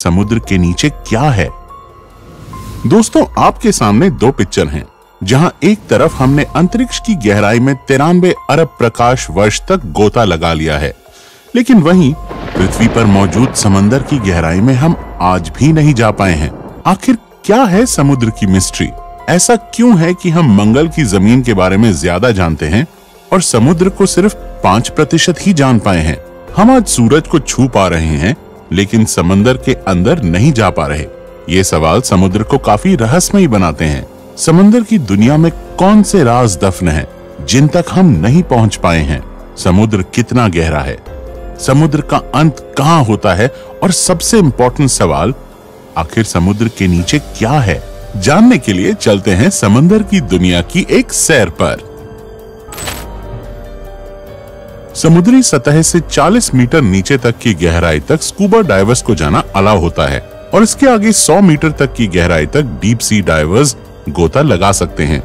समुद्र के नीचे क्या है। दोस्तों, आपके सामने दो पिक्चर हैं, जहां एक तरफ हमने अंतरिक्ष की गहराई में 93 अरब प्रकाश वर्ष तक गोता लगा लिया है, लेकिन वहीं पृथ्वी पर मौजूद समंदर की गहराई में हम आज भी नहीं जा पाए हैं। आखिर क्या है समुद्र की मिस्ट्री? ऐसा क्यों है कि हम मंगल की जमीन के बारे में ज्यादा जानते हैं और समुद्र को सिर्फ 5% ही जान पाए हैं? हम आज सूरज को छू पा रहे हैं, लेकिन समंदर के अंदर नहीं जा पा रहे। ये सवाल समुद्र को काफी रहस्यमयी बनाते हैं। समंदर की दुनिया में कौन से राज दफन हैं, जिन तक हम नहीं पहुंच पाए हैं? समुद्र कितना गहरा है? समुद्र का अंत कहां होता है? और सबसे इम्पोर्टेंट सवाल, आखिर समुद्र के नीचे क्या है? जानने के लिए चलते हैं समंदर की दुनिया की एक सैर पर। समुद्री सतह से 40 मीटर नीचे तक की गहराई तक स्कूबा डाइवर्स को जाना अलाउ होता है और इसके आगे 100 मीटर तक की गहराई तक डीप सी डाइवर्स गोता लगा सकते हैं।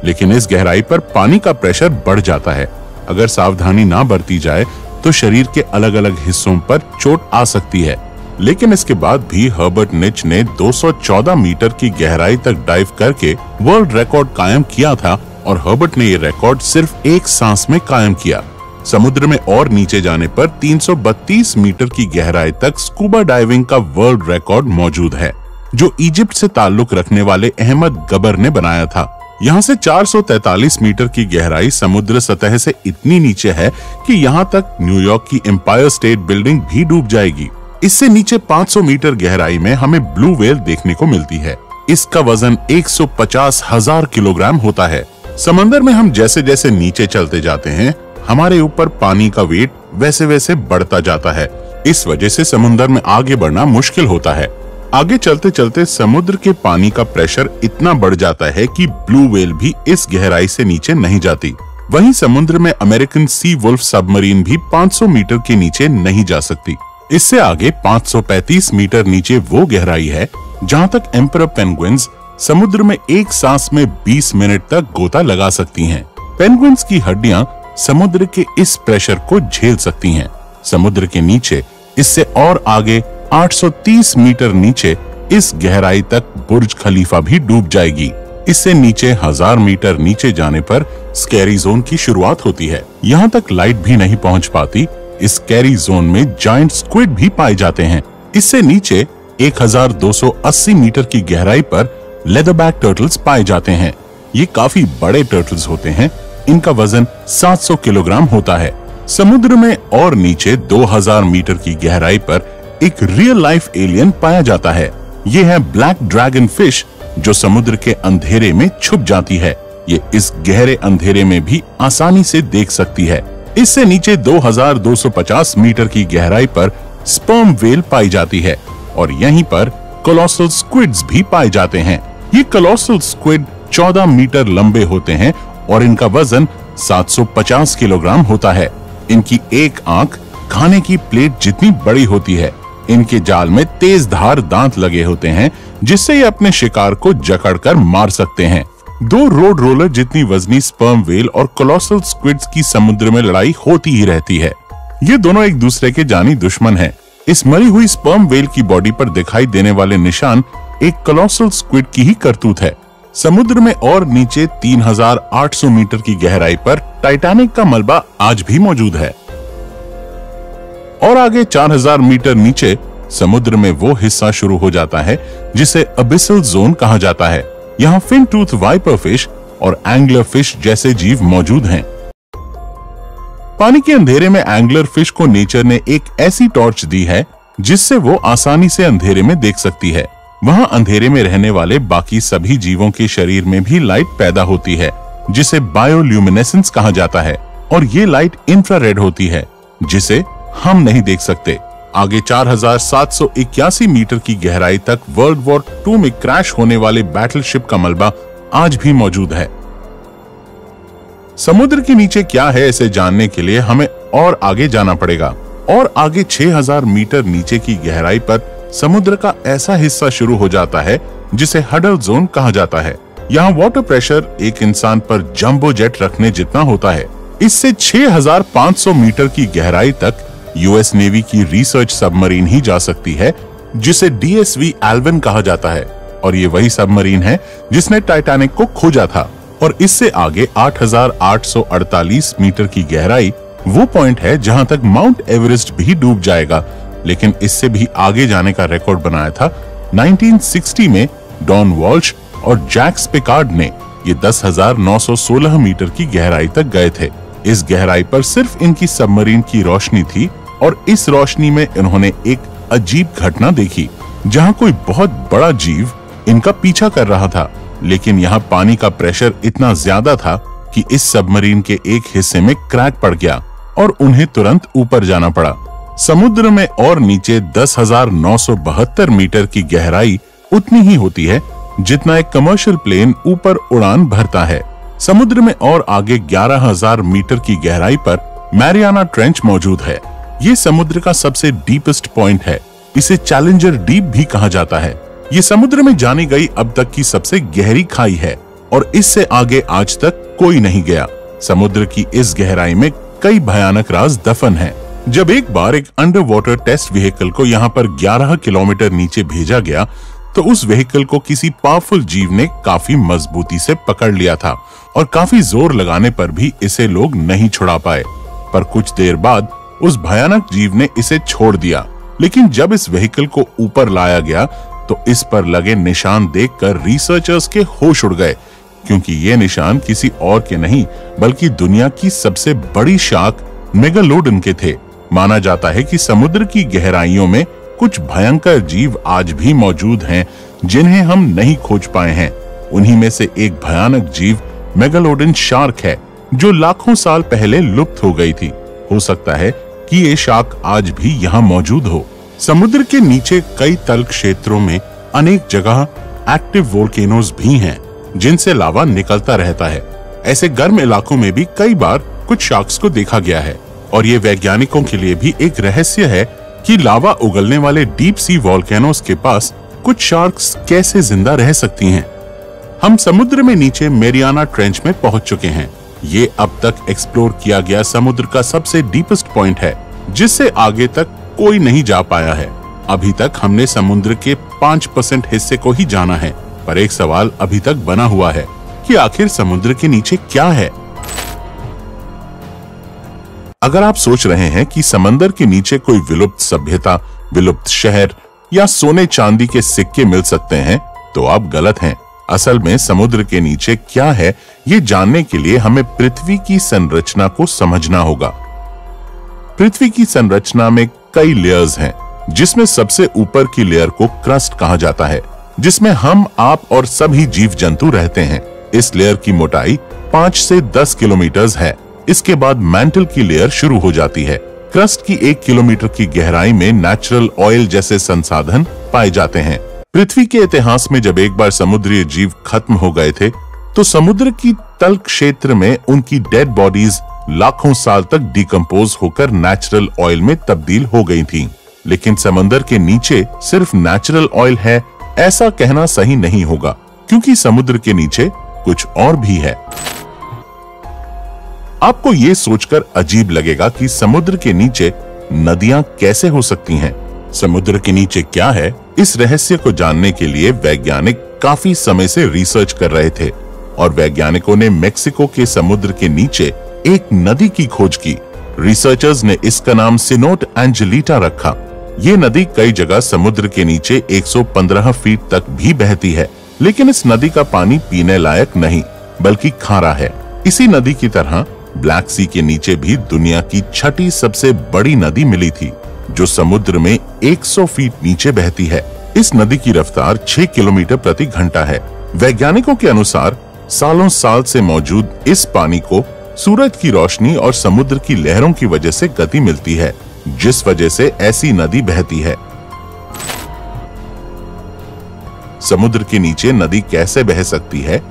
लेकिन इस गहराई पर पानी का प्रेशर बढ़ जाता है। अगर सावधानी ना बरती जाए तो शरीर के अलग अलग हिस्सों पर चोट आ सकती है। लेकिन इसके बाद भी हर्बर्ट निच ने 214 मीटर की गहराई तक डाइव करके वर्ल्ड रिकॉर्ड कायम किया था और हर्बर्ट ने ये रिकॉर्ड सिर्फ एक सांस में कायम किया। समुद्र में और नीचे जाने पर 332 मीटर की गहराई तक स्कूबा डाइविंग का वर्ल्ड रिकॉर्ड मौजूद है, जो इजिप्ट से ताल्लुक रखने वाले अहमद गबर ने बनाया था। यहाँ से 443 मीटर की गहराई समुद्र सतह से इतनी नीचे है कि यहाँ तक न्यूयॉर्क की एम्पायर स्टेट बिल्डिंग भी डूब जाएगी। इससे नीचे 500 मीटर गहराई में हमें ब्लू व्हेल देखने को मिलती है। इसका वजन 150,000 किलोग्राम होता है। समंदर में हम जैसे जैसे नीचे चलते जाते हैं, हमारे ऊपर पानी का वेट वैसे वैसे बढ़ता जाता है। इस वजह से समुद्र में आगे बढ़ना मुश्किल होता है। आगे चलते चलते समुद्र के पानी का प्रेशर इतना बढ़ जाता है कि ब्लू व्हेल भी इस गहराई से नीचे नहीं जाती। वहीं समुद्र में अमेरिकन सी वुल्फ सबमरीन भी 500 मीटर के नीचे नहीं जा सकती। इससे आगे 535 मीटर नीचे वो गहराई है जहां तक एम्परर पेंगुइन्स समुद्र में एक सांस में 20 मिनट तक गोता लगा सकती हैं। पेंगुइन्स की हड्डियां समुद्र के इस प्रेशर को झेल सकती हैं। समुद्र के नीचे इससे और आगे 830 मीटर नीचे इस गहराई तक बुर्ज खलीफा भी डूब जाएगी। इससे नीचे 1000 मीटर नीचे जाने पर स्कैरी जोन की शुरुआत होती है। यहाँ तक लाइट भी नहीं पहुँच पाती। इस स्कैरी जोन में जायंट स्क्विड भी पाए जाते हैं। इससे नीचे 1280 मीटर की गहराई पर लेदरबैक टर्टल्स पाए जाते हैं। ये काफी बड़े टर्टल्स होते हैं। इनका वजन 700 किलोग्राम होता है। समुद्र में और नीचे 2000 मीटर की गहराई पर एक रियल लाइफ एलियन पाया जाता है। ये है ब्लैक ड्रैगन फिश, जो समुद्र के अंधेरे में छुप जाती है। ये इस गहरे अंधेरे में भी आसानी से देख सकती है। इससे नीचे 2250 मीटर की गहराई पर स्पर्म व्हेल पाई जाती है और यहीं पर कोलोसल स्क्विड्स भी पाए जाते हैं। ये कोलोसल स्क्विड 14 मीटर लंबे होते हैं और इनका वजन 750 किलोग्राम होता है। इनकी एक आंख खाने की प्लेट जितनी बड़ी होती है। इनके जाल में तेज धार दांत लगे होते हैं, जिससे ये अपने शिकार को जकड़कर मार सकते हैं। 2 रोड रोलर जितनी वजनी स्पर्म व्हेल और कोलोसल स्क्विड्स की समुद्र में लड़ाई होती ही रहती है। ये दोनों एक दूसरे के जानी दुश्मन हैं। इस मरी हुई स्पर्म व्हेल की बॉडी पर दिखाई देने वाले निशान एक कोलोसल स्क्विड की ही करतूत है। समुद्र में और नीचे 3800 मीटर की गहराई पर टाइटैनिक का मलबा आज भी मौजूद है और आगे 4000 मीटर नीचे समुद्र में वो हिस्सा शुरू हो जाता है जिसे अबिसल जोन कहा जाता है। यहाँ फिन टूथ वाइपर फिश और एंगलर फिश जैसे जीव मौजूद हैं। पानी के अंधेरे में एंगलर फिश को नेचर ने एक ऐसी टॉर्च दी है जिससे वो आसानी से अंधेरे में देख सकती है। वहाँ अंधेरे में रहने वाले बाकी सभी जीवों के शरीर में भी लाइट पैदा होती है, जिसे बायोल्यूमिनेसेंस कहा जाता है और ये लाइट इंफ्रारेड होती है, जिसे हम नहीं देख सकते। आगे 4781 मीटर की गहराई तक वर्ल्ड वॉर 2 में क्रैश होने वाले बैटलशिप का मलबा आज भी मौजूद है। समुद्र के नीचे क्या है, इसे जानने के लिए हमें और आगे जाना पड़ेगा और आगे 6000 मीटर नीचे की गहराई पर समुद्र का ऐसा हिस्सा शुरू हो जाता है जिसे हडल जोन कहा जाता है। यहाँ वाटर प्रेशर एक इंसान पर जंबो जेट रखने जितना होता है। इससे 6500 मीटर की गहराई तक यूएस नेवी की रिसर्च सबमरीन ही जा सकती है जिसे DSV एल्विन कहा जाता है, और ये वही सबमरीन है जिसने टाइटैनिक को खोजा था। और इससे आगे 8,848 मीटर की गहराई वो पॉइंट है जहां तक माउंट एवरेस्ट भी डूब जाएगा, लेकिन इससे भी आगे जाने का रिकॉर्ड बनाया था 1960 में डॉन वॉल्श और जैक्स पिकार्ड ने। ये 10,916 मीटर की गहराई तक गए थे। इस गहराई पर सिर्फ इनकी सबमरीन की रोशनी थी, और इस रोशनी में इन्होंने एक अजीब घटना देखी, जहां कोई बहुत बड़ा जीव इनका पीछा कर रहा था। लेकिन यहाँ पानी का प्रेशर इतना ज्यादा था कि इस सबमरीन के एक हिस्से में क्रैक पड़ गया और उन्हें तुरंत ऊपर जाना पड़ा। समुद्र में और नीचे 10,972 मीटर की गहराई उतनी ही होती है जितना एक कमर्शियल प्लेन ऊपर उड़ान भरता है। समुद्र में और आगे 11,000 मीटर की गहराई पर मैरियाना ट्रेंच मौजूद है। ये समुद्र का सबसे डीपेस्ट पॉइंट है। इसे चैलेंजर डीप भी कहा जाता है। ये समुद्र में जानी गई अब तक की सबसे गहरी खाई है, और इससे आगे आज तक कोई नहीं गया। समुद्र की इस गहराई में कई भयानक राज दफन हैं। जब एक बार एक अंडर वाटर टेस्ट व्हीकल को यहाँ पर 11 किलोमीटर नीचे भेजा गया, तो उस व्हीकल को किसी पावरफुल जीव ने काफी मजबूती से पकड़ लिया था, और काफी जोर लगाने पर भी इसे लोग नहीं छुड़ा पाए। पर कुछ देर बाद उस भयानक जीव ने इसे छोड़ दिया। लेकिन जब इस व्हीकल को ऊपर लाया गया, तो इस पर लगे निशान देखकर रिसर्चर्स के होश उड़ गए, क्योंकि ये निशान किसी और के नहीं बल्कि दुनिया की सबसे बड़ी शार्क मेगालोडन के थे। माना जाता है कि समुद्र की गहराइयों में कुछ भयंकर जीव आज भी मौजूद हैं, जिन्हें हम नहीं खोज पाए हैं। उन्हीं में से एक भयानक जीव मेगालोडन शार्क है, जो लाखों साल पहले लुप्त हो गई थी। हो सकता है कि ये शार्क आज भी यहाँ मौजूद हो। समुद्र के नीचे कई तल क्षेत्रों में अनेक जगह एक्टिव वोल्केनोज भी हैं, जिनसे लावा निकलता रहता है। ऐसे गर्म इलाकों में भी कई बार कुछ शार्क्स को देखा गया है, और ये वैज्ञानिकों के लिए भी एक रहस्य है कि लावा उगलने वाले डीप सी वोल्केनोज के पास कुछ शार्क्स कैसे जिंदा रह सकती हैं। हम समुद्र में नीचे मैरियाना ट्रेंच में पहुंच चुके हैं। ये अब तक एक्सप्लोर किया गया समुद्र का सबसे डीपेस्ट पॉइंट है, जिससे आगे तक कोई नहीं जा पाया है। अभी तक हमने समुद्र के 5% हिस्से को ही जाना है, पर एक सवाल अभी तक बना हुआ है कि आखिर समुद्र के नीचे क्या है। अगर आप सोच रहे हैं कि समंदर के नीचे कोई विलुप्त सभ्यता, विलुप्त शहर या सोने चांदी के सिक्के मिल सकते हैं, तो आप गलत हैं। असल में समुद्र के नीचे क्या है, ये जानने के लिए हमें पृथ्वी की संरचना को समझना होगा। पृथ्वी की संरचना में कई लेयर्स हैं, जिसमें सबसे ऊपर की लेयर को क्रस्ट कहा जाता है, जिसमें हम, आप और सभी जीव जंतु रहते हैं। इस लेयर की मोटाई 5 से 10 किलोमीटर है। इसके बाद मैंटल की लेयर शुरू हो जाती है। क्रस्ट की 1 किलोमीटर की गहराई में नेचुरल ऑयल जैसे संसाधन पाए जाते हैं। पृथ्वी के इतिहास में जब एक बार समुद्री जीव खत्म हो गए थे, तो समुद्र की तल क्षेत्र में उनकी डेड बॉडीज लाखों साल तक डिकम्पोज होकर नेचुरल ऑयल में तब्दील हो गई थीं। लेकिन समंदर के नीचे सिर्फ नेचुरल ऑयल है, ऐसा कहना सही नहीं होगा, क्योंकि समुद्र के नीचे कुछ और भी है। आपको ये सोचकर अजीब लगेगा कि समुद्र के नीचे नदियां कैसे हो सकती हैं। समुद्र के नीचे क्या है, इस रहस्य को जानने के लिए वैज्ञानिक काफी समय से रिसर्च कर रहे थे, और वैज्ञानिकों ने मेक्सिको के समुद्र के नीचे एक नदी की खोज की। रिसर्चर्स ने इसका नाम सिनोट एंजेलिटा रखा। ये नदी कई जगह समुद्र के नीचे 115 फीट तक भी बहती है, लेकिन इस नदी का पानी पीने लायक नहीं बल्कि खारा है। इसी नदी की तरह ब्लैक सी के नीचे भी दुनिया की 6ठी सबसे बड़ी नदी मिली थी, जो समुद्र में 100 फीट नीचे बहती है। इस नदी की रफ्तार 6 किलोमीटर प्रति घंटा है। वैज्ञानिकों के अनुसार सालों साल से मौजूद इस पानी को सूरज की रोशनी और समुद्र की लहरों की वजह से गति मिलती है, जिस वजह से ऐसी नदी बहती है। समुद्र के नीचे नदी कैसे बह सकती है,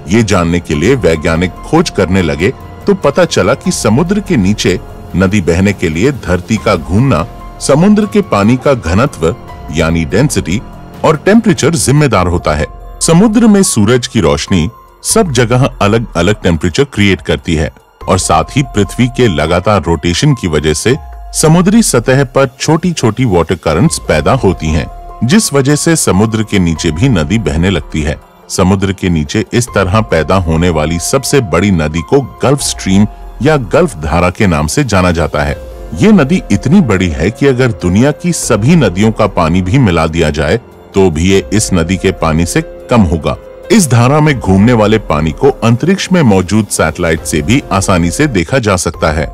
ये जानने के लिए वैज्ञानिक खोज करने लगे, तो पता चला कि समुद्र के नीचे नदी बहने के लिए धरती का घूमना, समुद्र के पानी का घनत्व यानी डेंसिटी और टेम्परेचर जिम्मेदार होता है। समुद्र में सूरज की रोशनी सब जगह अलग अलग टेम्परेचर क्रिएट करती है, और साथ ही पृथ्वी के लगातार रोटेशन की वजह से समुद्री सतह पर छोटी छोटी वाटर करंट्स पैदा होती हैं। जिस वजह से समुद्र के नीचे भी नदी बहने लगती है। समुद्र के नीचे इस तरह पैदा होने वाली सबसे बड़ी नदी को गल्फ स्ट्रीम या गल्फ धारा के नाम से जाना जाता है। ये नदी इतनी बड़ी है कि अगर दुनिया की सभी नदियों का पानी भी मिला दिया जाए तो भी ये इस नदी के पानी से कम होगा। इस धारा में घूमने वाले पानी को अंतरिक्ष में मौजूद सैटेलाइट से भी आसानी से देखा जा सकता है।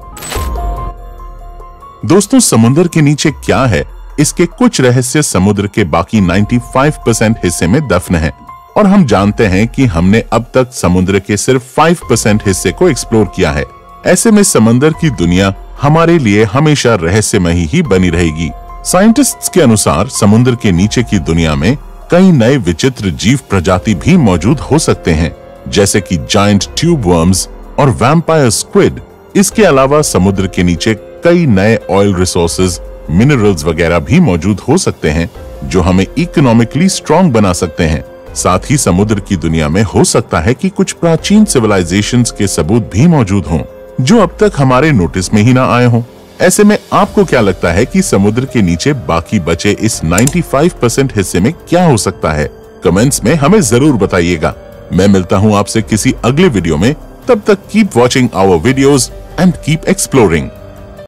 दोस्तों, समुद्र के नीचे क्या है, इसके कुछ रहस्य समुद्र के बाकी 95% हिस्से में दफन हैं। और हम जानते हैं कि हमने अब तक समुद्र के सिर्फ 5% हिस्से को एक्सप्लोर किया है। ऐसे में समंदर की दुनिया हमारे लिए हमेशा रहस्यमयी ही बनी रहेगी। साइंटिस्ट्स के अनुसार समुद्र के नीचे की दुनिया में कई नए विचित्र जीव प्रजाति भी मौजूद हो सकते हैं, जैसे कि जायंट ट्यूब वर्म्स और वैम्पायर स्क्विड। इसके अलावा समुद्र के नीचे कई नए ऑयल रिसोर्सेज, मिनरल्स वगैरह भी मौजूद हो सकते हैं जो हमें इकोनॉमिकली स्ट्रॉन्ग बना सकते हैं। साथ ही समुद्र की दुनिया में हो सकता है कि कुछ प्राचीन सिविलाइजेशंस के सबूत भी मौजूद हों जो अब तक हमारे नोटिस में ही ना आए हों। ऐसे में आपको क्या लगता है कि समुद्र के नीचे बाकी बचे इस 95% हिस्से में क्या हो सकता है? कमेंट्स में हमें जरूर बताइएगा। मैं मिलता हूं आपसे किसी अगले वीडियो में। तब तक keep watching our videos and keep exploring.